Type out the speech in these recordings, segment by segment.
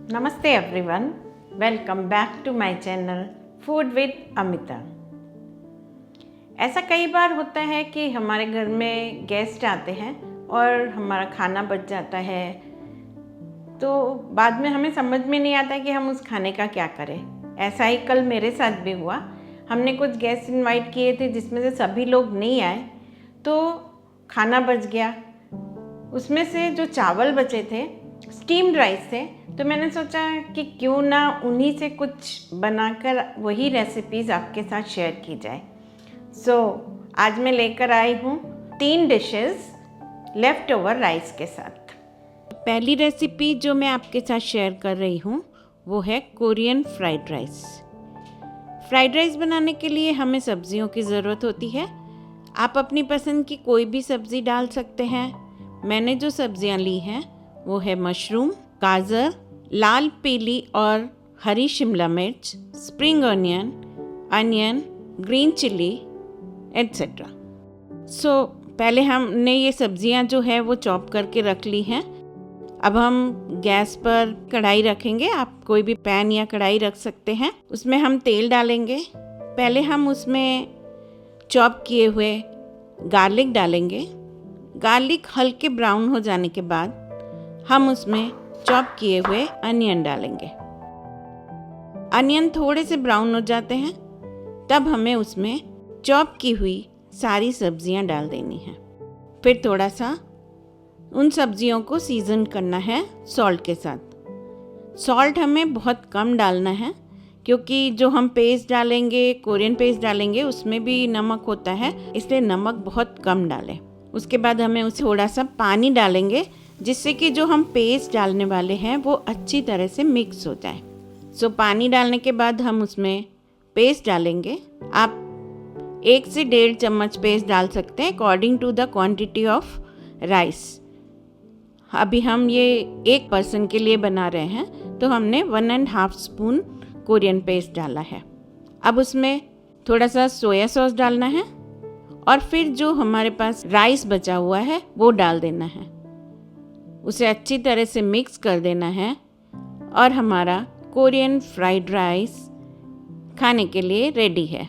नमस्ते everyone, welcome back to my channel food with Amita. ऐसा कई बार होता है कि हमारे घर में गेस्ट आते हैं और हमारा खाना बच जाता है, तो बाद में हमें समझ में नहीं आता कि हम उस खाने का क्या करें। ऐसा ही कल मेरे साथ भी हुआ। हमने कुछ गेस्ट इनवाइट किए थे जिसमें से सभी लोग नहीं आए, तो खाना बच गया। उसमें से जो चावल बचे थे स्टीम्ड राइस थे, तो मैंने सोचा कि क्यों ना उन्हीं से कुछ बनाकर वही रेसिपीज़ आपके साथ शेयर की जाए। आज मैं लेकर आई हूँ 3 डिशेस लेफ़्ट ओवर राइस के साथ। पहली रेसिपी जो मैं आपके साथ शेयर कर रही हूँ वो है Korean fried rice. Fried rice बनाने के लिए हमें सब्जियों की ज़रूरत होती है। आप अपनी पसंद की कोई भी सब्ज़ी डाल सकते हैं। मैंने जो सब्जियाँ ली हैं वो है मशरूम, गाजर, लाल, पीली और हरी शिमला मिर्च, spring onion, green chilli etcetera. पहले हमने ये सब्जियां जो है वो चॉप करके रख ली हैं। अब हम गैस पर कढ़ाई रखेंगे। आप कोई भी पैन या कढ़ाई रख सकते हैं। उसमें हम तेल डालेंगे। पहले हम उसमें चॉप किए हुए गार्लिक डालेंगे। गार्लिक हल्के ब्राउन हो जाने के बाद हम उसमें चॉप किए हुए अनियन डालेंगे। अनियन थोड़े से ब्राउन हो जाते हैं तब हमें उसमें चॉप की हुई सारी सब्जियां डाल देनी है। फिर थोड़ा सा उन सब्जियों को सीजन करना है सॉल्ट के साथ। सॉल्ट हमें बहुत कम डालना है क्योंकि जो हम पेस्ट डालेंगे, कोरियन पेस्ट डालेंगे, उसमें भी नमक होता है, इसलिए नमक बहुत कम डालें। उसके बाद हमें उसे थोड़ा सा पानी डालेंगे जिससे कि जो हम पेस्ट डालने वाले हैं वो अच्छी तरह से मिक्स हो जाए। पानी डालने के बाद हम उसमें पेस्ट डालेंगे। आप 1 से 1.5 चम्मच पेस्ट डाल सकते हैं according to the quantity of rice. अभी हम ये 1 पर्सन के लिए बना रहे हैं, तो हमने 1.5 स्पून कोरियन पेस्ट डाला है। अब उसमें थोड़ा सा सोया सॉस डालना है और फिर जो हमारे पास राइस बचा हुआ है वो डाल देना है। उसे अच्छी तरह से मिक्स कर देना है और हमारा कोरियन फ्राइड राइस खाने के लिए रेडी है।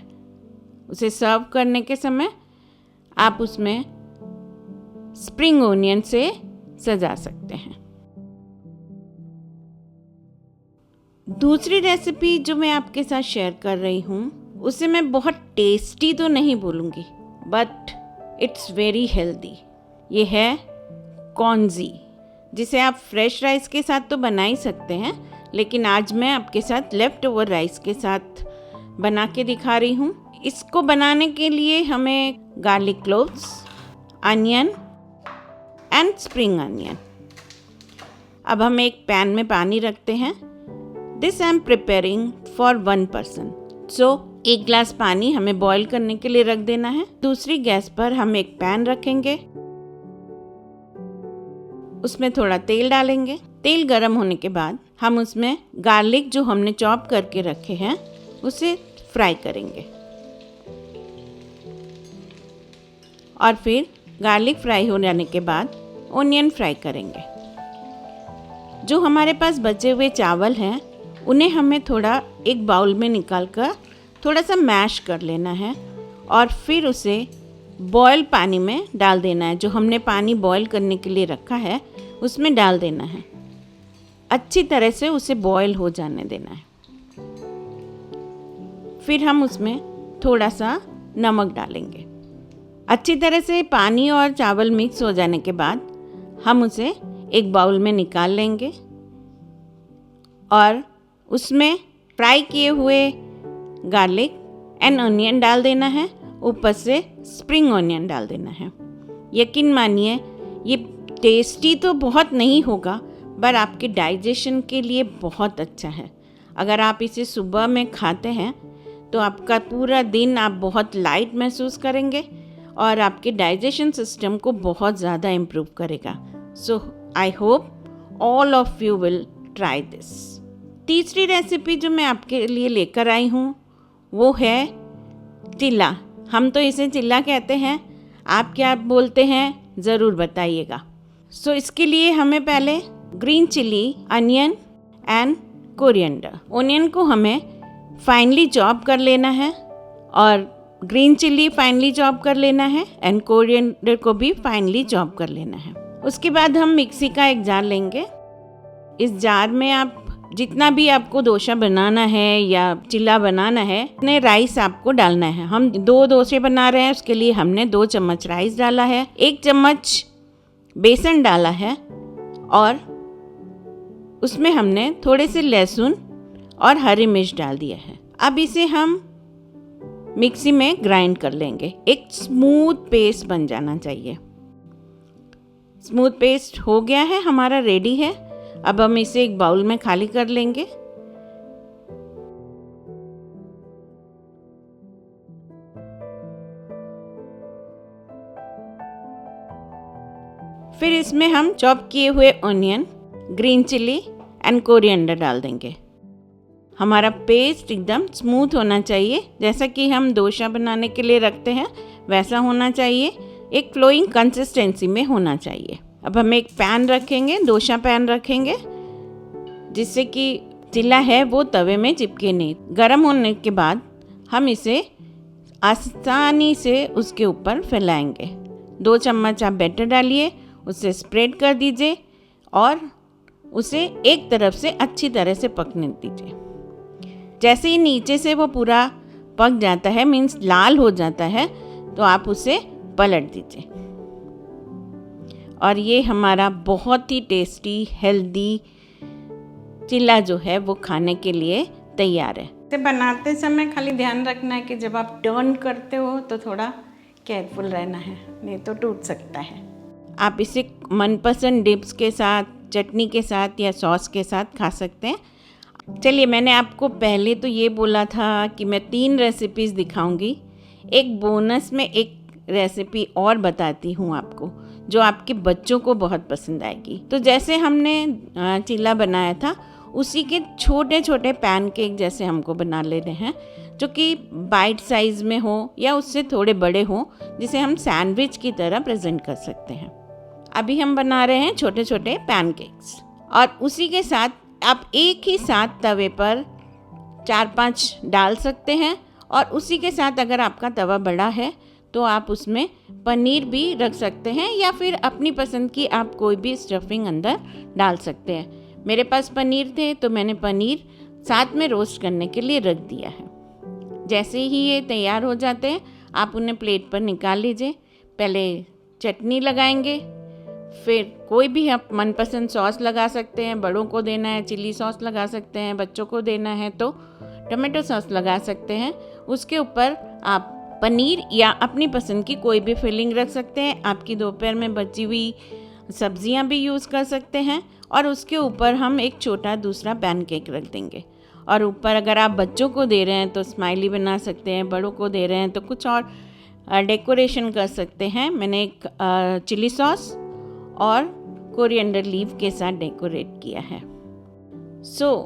उसे सर्व करने के समय आप उसमें स्प्रिंग ओनियन से सजा सकते हैं। दूसरी रेसिपी जो मैं आपके साथ शेयर कर रही हूँ उसे मैं बहुत टेस्टी तो नहीं बोलूँगी, बट इट्स वेरी हेल्दी। ये है कॉन्जी, जिसे आप फ्रेश राइस के साथ तो बना ही सकते हैं, लेकिन आज मैं आपके साथ लेफ़्ट ओवर राइस के साथ बना के दिखा रही हूँ। इसको बनाने के लिए हमें garlic cloves, onion and spring onion. अब हम एक पैन में पानी रखते हैं। This I am preparing for 1 person. 1 glass पानी हमें बॉईल करने के लिए रख देना है। दूसरी गैस पर हम एक पैन रखेंगे। उसमें थोड़ा तेल डालेंगे। तेल गर्म होने के बाद हम उसमें गार्लिक जो हमने चॉप करके रखे हैं उसे फ्राई करेंगे और फिर गार्लिक फ्राई हो जाने के बाद ओनियन फ्राई करेंगे। जो हमारे पास बचे हुए चावल हैं उन्हें हमें थोड़ा एक बाउल में निकाल कर थोड़ा सा मैश कर लेना है और फिर उसे बॉयल पानी में डाल देना है। जो हमने पानी बॉयल करने के लिए रखा है उसमें डाल देना है। अच्छी तरह से उसे बॉयल हो जाने देना है। फिर हम उसमें थोड़ा सा नमक डालेंगे। अच्छी तरह से पानी और चावल मिक्स हो जाने के बाद हम उसे एक बाउल में निकाल लेंगे और उसमें फ्राई किए हुए गार्लिक एंड अनियन डाल देना है। ऊपर से स्प्रिंग ऑनियन डाल देना है। यकीन मानिए ये टेस्टी तो बहुत नहीं होगा, पर आपके डाइजेशन के लिए बहुत अच्छा है। अगर आप इसे सुबह में खाते हैं तो आपका पूरा दिन आप बहुत लाइट महसूस करेंगे और आपके डाइजेशन सिस्टम को बहुत ज़्यादा इम्प्रूव करेगा। I hope all of you will try this. तीसरी रेसिपी जो मैं आपके लिए लेकर आई हूँ वो है चिल्ला। हम तो इसे चिल्ला कहते हैं, आप क्या बोलते हैं ज़रूर बताइएगा। इसके लिए हमें पहले green chilli, onion and coriander. Onion को हमें फाइनली चॉप कर लेना है और ग्रीन चिल्ली फाइनली चॉप कर लेना है एंड कोरिएंडर को भी फाइनली चॉप कर लेना है। उसके बाद हम मिक्सी का एक जार लेंगे। इस जार में आप जितना भी आपको डोसा बनाना है या चिल्ला बनाना है उतने राइस आपको डालना है। हम 2 डोसे बना रहे हैं, उसके लिए हमने 2 चम्मच राइस डाला है, 1 चम्मच बेसन डाला है और उसमें हमने थोड़े से लहसुन और हरी मिर्च डाल दिया है। अब इसे हम मिक्सी में ग्राइंड कर लेंगे। एक स्मूथ पेस्ट बन जाना चाहिए। स्मूथ पेस्ट हो गया है, हमारा रेडी है। अब हम इसे एक बाउल में खाली कर लेंगे। फिर इसमें हम चॉप किए हुए onion, green chilli and coriander डाल देंगे। हमारा पेस्ट एकदम स्मूथ होना चाहिए, जैसा कि हम डोसा बनाने के लिए रखते हैं वैसा होना चाहिए। एक फ्लोइंग कंसिस्टेंसी में होना चाहिए। अब हम एक पैन रखेंगे, डोसा पैन रखेंगे, जिससे कि चिल्ला है वो तवे में चिपके नहीं। गर्म होने के बाद हम इसे आसानी से उसके ऊपर फैलाएंगे। 2 चम्मच आप बैटर डालिए, उसे स्प्रेड कर दीजिए और उसे एक तरफ से अच्छी तरह से पकने दीजिए। जैसे ही नीचे से वो पूरा पक जाता है, मीन्स लाल हो जाता है, तो आप उसे पलट दीजिए। और ये हमारा बहुत ही टेस्टी हेल्दी चिल्ला जो है वो खाने के लिए तैयार है। इसे बनाते समय खाली ध्यान रखना है कि जब आप टर्न करते हो तो थोड़ा केयरफुल रहना है, नहीं तो टूट सकता है। आप इसे मनपसंद डिप्स के साथ, चटनी के साथ या सॉस के साथ खा सकते हैं। चलिए, मैंने आपको पहले तो ये बोला था कि मैं 3 रेसिपीज़ दिखाऊंगी। एक बोनस में एक रेसिपी और बताती हूँ आपको, जो आपके बच्चों को बहुत पसंद आएगी। तो जैसे हमने चिल्ला बनाया था, उसी के छोटे छोटे पैनकेक जैसे हमको बना लेने हैं, जो कि बाइट साइज़ में हो या उससे थोड़े बड़े हो, जिसे हम सैंडविच की तरह प्रेजेंट कर सकते हैं। अभी हम बना रहे हैं छोटे छोटे पैनकेक्स, और उसी के साथ आप एक ही साथ तवे पर 4-5 डाल सकते हैं। और उसी के साथ अगर आपका तवा बड़ा है तो आप उसमें पनीर भी रख सकते हैं, या फिर अपनी पसंद की आप कोई भी स्टफिंग अंदर डाल सकते हैं। मेरे पास पनीर थे तो मैंने पनीर साथ में रोस्ट करने के लिए रख दिया है। जैसे ही ये तैयार हो जाते हैं आप उन्हें प्लेट पर निकाल लीजिए। पहले चटनी लगाएंगे, फिर कोई भी आप मनपसंद सॉस लगा सकते हैं। बड़ों को देना है चिली सॉस लगा सकते हैं, बच्चों को देना है तो टमाटो सॉस लगा सकते हैं। उसके ऊपर आप पनीर या अपनी पसंद की कोई भी फिलिंग रख सकते हैं। आपकी दोपहर में बची हुई सब्जियां भी यूज़ कर सकते हैं। और उसके ऊपर हम एक छोटा दूसरा पैनकेक रख देंगे। और ऊपर अगर आप बच्चों को दे रहे हैं तो स्माइली बना सकते हैं, बड़ों को दे रहे हैं तो कुछ और डेकोरेशन कर सकते हैं। मैंने एक चिली सॉस और कोरिएंडर लीफ के साथ डेकोरेट किया है।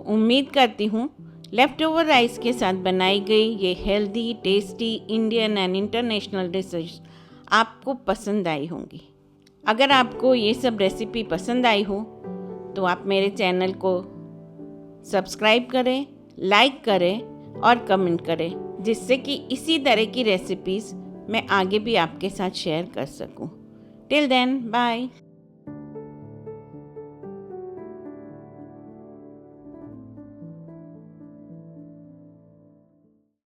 उम्मीद करती हूँ लेफ़्ट ओवर राइस के साथ बनाई गई ये healthy, tasty Indian and international dishes आपको पसंद आई होंगी। अगर आपको ये सब रेसिपी पसंद आई हो तो आप मेरे चैनल को सब्सक्राइब करें, लाइक करें और कमेंट करें, जिससे कि इसी तरह की रेसिपीज़ मैं आगे भी आपके साथ शेयर कर सकूं। Till then, bye.